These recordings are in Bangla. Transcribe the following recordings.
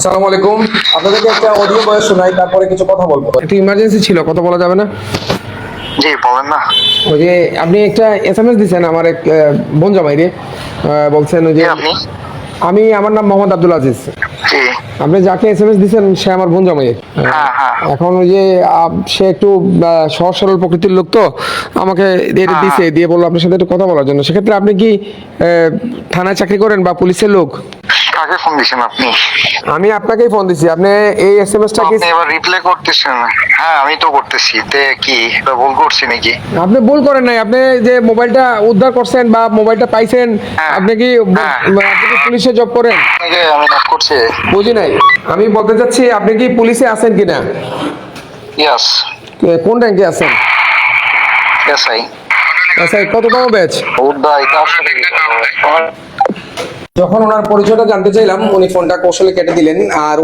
আসসালামু আলাইকুম। আপনাদেরকে একটা অডিও ভয়েস শোনাই, তারপরে কিছু কথা বলবো। একটু ইমার্জেন্সি ছিল, কথা বলা যাবে না? জি বলেন না। ওই যে আপনি একটা এসএমএস দিয়েছেন আমার এক বোন জামাইরে, বলছেন ওই যে কে আপনি? আমার নাম মোহাম্মদ আব্দুল আজিজ। জি। আপনি যাকে এসএমএস দিয়েছেন সে আমার বোন জামাই। হ্যাঁ হ্যাঁ এখন ওই যে সে একটু সহজ সরল প্রকৃতির লোক, তো আমাকে এটা হ্যাঁ, দিছে, দিয়ে বললো আপনার সাথে একটু কথা বলার জন্য। সেক্ষেত্রে আপনি কি থানায় চাকরি করেন বা পুলিশের লোক? কাকে ফোন দিছেন আপনি? আমি আপনাকেই ফোন দিছি। আপনি এই এসএমএসটা কি আপনি এবার রিপ্লাই করতেছেন? হ্যাঁ আমি তো করতেছি। তে কি এটা ভুল করছি নাকি? আপনি ভুল করেন নাই। আপনি যে মোবাইলটা উদ্ধার করছেন বা মোবাইলটা পাইছেন, হ্যাঁ, আপনি কি হ্যাঁ। আপনি কি পুলিশে জব করেন? আপনাকে আমি নক করছি। বুঝি নাই। আমি বলতে চাচ্ছি আপনি কি পুলিশে আছেন কিনা, ইয়াস। কোন র্যাঙ্কে আছেন? এসআই। আচ্ছা, কততম ব্যাচ? উদ্দাই কার সাথে যখন ওনার পরিচয়টা জানতে চাইলাম, উনি ফোনটা কৌশলে কেটে দিলেন। আর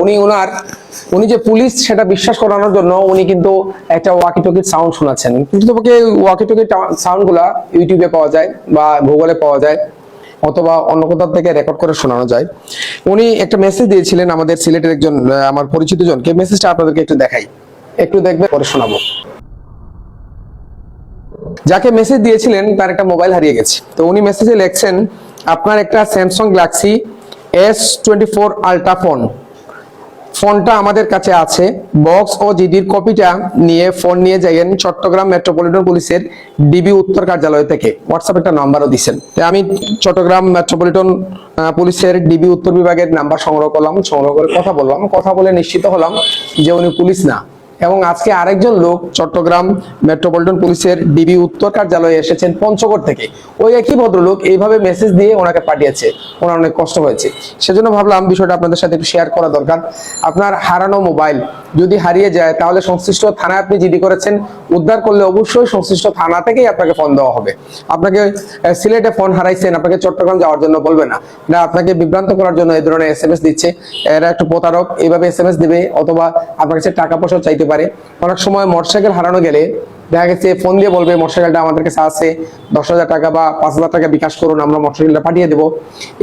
উনি যে পুলিশ সেটা বিশ্বাস করানোর জন্য উনি কিন্তু একটা ওয়াকি টকির সাউন্ড শোনাচ্ছেন। কিন্তু ওয়াকি টকির সাউন্ড গুলা ইউটিউবে পাওয়া যায় বা গুগলে পাওয়া যায়, অথবা অন্য কোথাও থেকে রেকর্ড করে শোনানো যায়। উনি একটা মেসেজ দিয়েছিলেন আমাদের সিলেটের একজন আমার পরিচিত জনকে। মেসেজটা আপনাদেরকে একটু দেখাই, একটু দেখবে, পরে শোনাবো। যাকে মেসেজ দিয়েছিলেন তার একটা মোবাইল হারিয়ে গেছে। তো উনি মেসেজে লিখছেন, আপনার একটা স্যামসাং গ্যালাক্সি S24 আলট্রা ফোনটা আমাদের কাছে আছে। বক্স ও জিডির কপিটা নিয়ে ফোন নিয়ে যাইয়েন চট্টগ্রাম মেট্রোপলিটন পুলিশের ডিবি উত্তর কার্যালয় থেকে। হোয়াটসঅ্যাপ একটা নাম্বারও দিচ্ছেন। আমি চট্টগ্রাম মেট্রোপলিটন পুলিশের ডিবি উত্তর বিভাগের নাম্বার সংগ্রহ করলাম, সংগ্রহ করে কথা বললাম। কথা বলে নিশ্চিত হলাম যে উনি পুলিশ না। এবং আজকে আরেকজন লোক চট্টগ্রাম মেট্রোপলিটন পুলিশের ডিবি উত্তর কার্যালয়ে এসেছেন পঞ্চগড় থেকে। ওই একই ভদ্রলোক এইভাবে মেসেজ দিয়ে ওনাকে পাঠিয়েছে। ওনার অনেক কষ্ট হয়েছে, সেজন্য ভাবলাম বিষয়টা আপনাদের সাথে একটু শেয়ার করা দরকার। আপনার হারানো মোবাইল যদি হারিয়ে যায়, তাহলে সংশ্লিষ্ট থানায় আপনি জিডি করেছেন, উদ্ধার করলে অবশ্যই সংশ্লিষ্ট থানা থেকেই আপনাকে ফোন দেওয়া হবে। আপনাকে সিলেটে ফোন হারাইছেন, আপনাকে চট্টগ্রাম যাওয়ার জন্য বলবে না। না, আপনাকে বিভ্রান্ত করার জন্য এই ধরনের এসএমএস দিচ্ছে। এরা একটু প্রতারক, এইভাবে এসএমএস দিবে, অথবা আপনার কাছে টাকা পয়সা চাইতে পারে। অনেক সময় মোটরসাইকেল হারানো গেলে দেখা গেছে ফোন দিয়ে বলবে মোটরসাইকেলটা আমাদের কাছে আছে, 10,000 টাকা বা 5,000 টাকা বিকাশ করুন, আমরা মোটরসাইকেলটা পাঠিয়ে দেবো।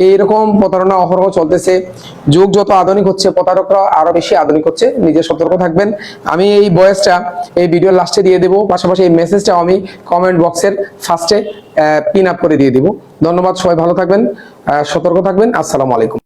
এইরকম প্রতারণা অহরহ চলতেছে। যুগ যত আধুনিক হচ্ছে, প্রতারকরা আরো বেশি আধুনিক হচ্ছে। নিজে সতর্ক থাকবেন। আমি এই ভয়েসটা এই ভিডিওর লাস্টে দিয়ে দেবো, পাশাপাশি এই মেসেজটাও আমি কমেন্ট বক্সের ফার্স্টে পিন আপ করে দিয়ে দিব। ধন্যবাদ, সবাই ভালো থাকবেন, সতর্ক থাকবেন। আসসালামু আলাইকুম।